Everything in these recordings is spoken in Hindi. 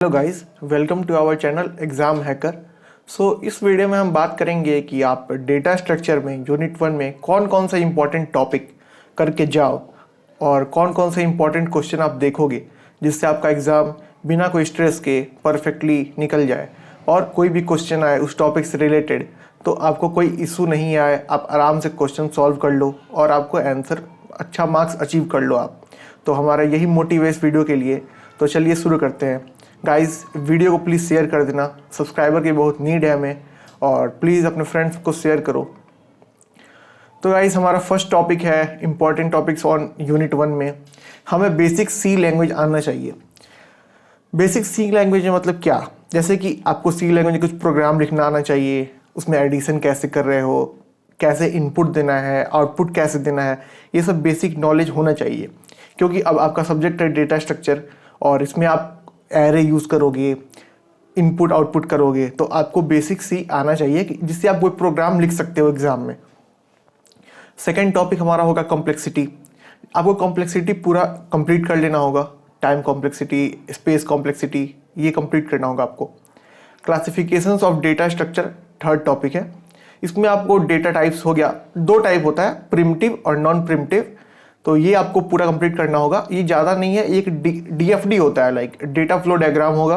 Hello guys, welcome to our channel exam hacker. इस वीडियो में हम बात करेंगे कि आप डेटा स्ट्रक्चर में यूनिट 1 में कौन कौन सा इम्पोर्टेंट टॉपिक करके जाओ और कौन कौन से इम्पोर्टेंट क्वेश्चन आप देखोगे जिससे आपका एग्ज़ाम बिना कोई स्ट्रेस के परफेक्टली निकल जाए और कोई भी क्वेश्चन आए उस टॉपिक से रिलेटेड तो आपको कोई इशू नहीं आए, आप आराम से क्वेश्चन सॉल्व कर लो और आपको आंसर अच्छा मार्क्स अचीव कर लो आप। तो हमारा यही मोटिव है इस वीडियो के लिए। तो चलिए शुरू करते हैं। गाइस, वीडियो को प्लीज़ शेयर कर देना, सब्सक्राइबर की बहुत नीड है हमें, और प्लीज़ अपने फ्रेंड्स को शेयर करो। तो गाइस, हमारा फर्स्ट टॉपिक है इम्पॉर्टेंट टॉपिक्स ऑन यूनिट 1 में हमें बेसिक सी लैंग्वेज आना चाहिए। बेसिक सी लैंग्वेज में मतलब क्या, जैसे कि आपको सी लैंग्वेज में कुछ प्रोग्राम लिखना आना चाहिए, उसमें एडिशन कैसे कर रहे हो, कैसे इनपुट देना है, आउटपुट कैसे देना है, ये सब बेसिक नॉलेज होना चाहिए। क्योंकि अब आपका सब्जेक्ट है डेटा स्ट्रक्चर और इसमें आप एरे यूज़ करोगे, इनपुट आउटपुट करोगे, तो आपको बेसिक सी आना चाहिए कि जिससे आप कोई प्रोग्राम लिख सकते हो एग्जाम में। सेकेंड टॉपिक हमारा होगा कॉम्प्लेक्सिटी। आपको कॉम्प्लेक्सिटी पूरा कंप्लीट कर लेना होगा, टाइम कॉम्प्लेक्सिटी, स्पेस कॉम्प्लेक्सिटी, ये कंप्लीट करना होगा आपको। Classifications of data structure third topic है। इसमें आपको डेटा टाइप्स हो गया, दो टाइप होता है, प्रिमिटिव और नॉन प्रिमिटिव, तो ये आपको पूरा कंप्लीट करना होगा। ये ज़्यादा नहीं है, एक डीएफडी होता है, लाइक डेटा फ्लो डायग्राम होगा,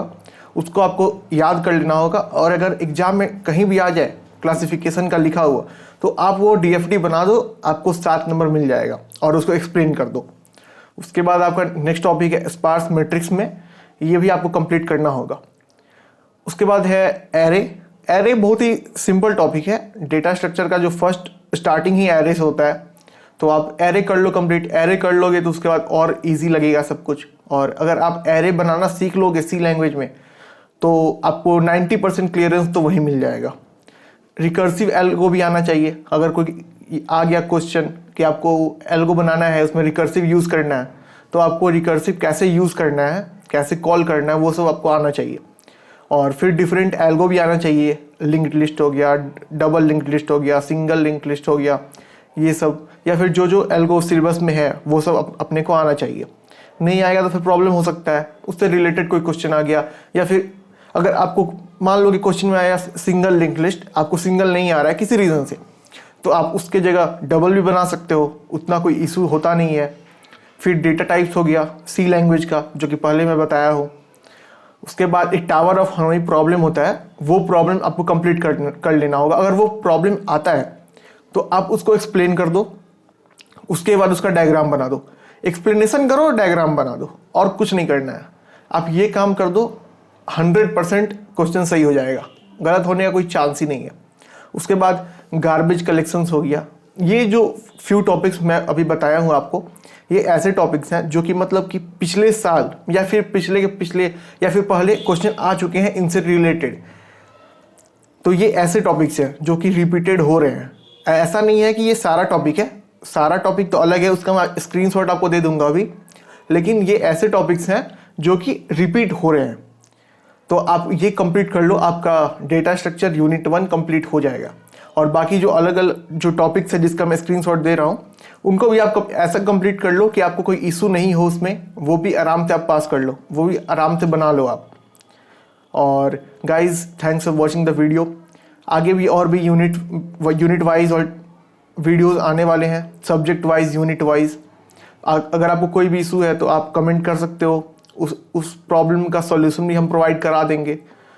उसको आपको याद कर लेना होगा। और अगर एग्जाम में कहीं भी आ जाए क्लासिफिकेशन का लिखा हुआ तो आप वो डीएफडी बना दो, आपको 7 नंबर मिल जाएगा और उसको एक्सप्लेन कर दो। उसके बाद आपका नेक्स्ट टॉपिक है स्पार्स मैट्रिक्स में, ये भी आपको कंप्लीट करना होगा। उसके बाद है एरे। एरे बहुत ही सिंपल टॉपिक है, डेटा स्ट्रक्चर का जो फर्स्ट स्टार्टिंग ही एरे से होता है, तो आप एरे कर लो कंप्लीट। एरे कर लोगे तो उसके बाद और इजी लगेगा सब कुछ। और अगर आप एरे बनाना सीख लोगे सी लैंग्वेज में तो आपको 90% क्लियरेंस तो वही मिल जाएगा। रिकर्सिव एल्गो भी आना चाहिए। अगर कोई आ गया क्वेश्चन कि आपको एल्गो बनाना है, उसमें रिकर्सिव यूज़ करना है, तो आपको रिकर्सिव कैसे यूज़ करना है, कैसे कॉल करना है, वो सब आपको आना चाहिए। और फिर डिफरेंट एल्गो भी आना चाहिए, लिंक्ड लिस्ट हो गया, डबल लिंक्ड लिस्ट हो गया, सिंगल लिंक्ड लिस्ट हो गया, ये सब, या फिर जो एल्गो सिलेबस में है वो सब अपने को आना चाहिए। नहीं आएगा तो फिर प्रॉब्लम हो सकता है, उससे रिलेटेड कोई क्वेश्चन आ गया, या फिर अगर आपको मान लो कि क्वेश्चन में आया सिंगल लिंक लिस्ट, आपको सिंगल नहीं आ रहा है किसी रीज़न से, तो आप उसके जगह डबल भी बना सकते हो, उतना कोई इशू होता नहीं है। फिर डेटा टाइप्स हो गया सी लैंग्वेज का, जो कि पहले मैं बताया हूँ। उसके बाद एक टावर ऑफ हार्मनी प्रॉब्लम होता है, वो प्रॉब्लम आपको कंप्लीट कर लेना होगा। अगर वो प्रॉब्लम आता है तो आप उसको एक्सप्लेन कर दो, उसके बाद उसका डायग्राम बना दो। एक्सप्लेनेशन करो, डायग्राम बना दो, और कुछ नहीं करना है। आप ये काम कर दो, 100% क्वेश्चन सही हो जाएगा, गलत होने का कोई चांस ही नहीं है। उसके बाद गार्बेज कलेक्शंस हो गया। ये जो फ्यू टॉपिक्स मैं अभी बताया हूँ आपको, ये ऐसे टॉपिक्स हैं जो कि मतलब कि पिछले साल या फिर पिछले के पिछले या फिर पहले क्वेश्चन आ चुके हैं इनसे रिलेटेड। तो ये ऐसे टॉपिक्स हैं जो कि रिपीटेड हो रहे हैं। ऐसा नहीं है कि ये सारा टॉपिक है, सारा टॉपिक तो अलग है, उसका मैं स्क्रीनशॉट आपको दे दूंगा अभी, लेकिन ये ऐसे टॉपिक्स हैं जो कि रिपीट हो रहे हैं। तो आप ये कंप्लीट कर लो, आपका डेटा स्ट्रक्चर यूनिट 1 कंप्लीट हो जाएगा। और बाकी जो अलग अलग जो टॉपिक्स है जिसका मैं स्क्रीनशॉट दे रहा हूँ, उनको भी आप ऐसा कंप्लीट कर लो कि आपको कोई इशू नहीं हो उसमें, वो भी आराम से आप पास कर लो, वो भी आराम से बना लो आप। और guys, thanks for watching the video. आगे भी और भी यूनिट वाइज और वीडियोस आने वाले हैं, सब्जेक्ट वाइज, यूनिट वाइज। अगर आपको कोई भी इशू है तो आप कमेंट कर सकते हो, उस प्रॉब्लम का सॉल्यूशन भी हम प्रोवाइड करा देंगे।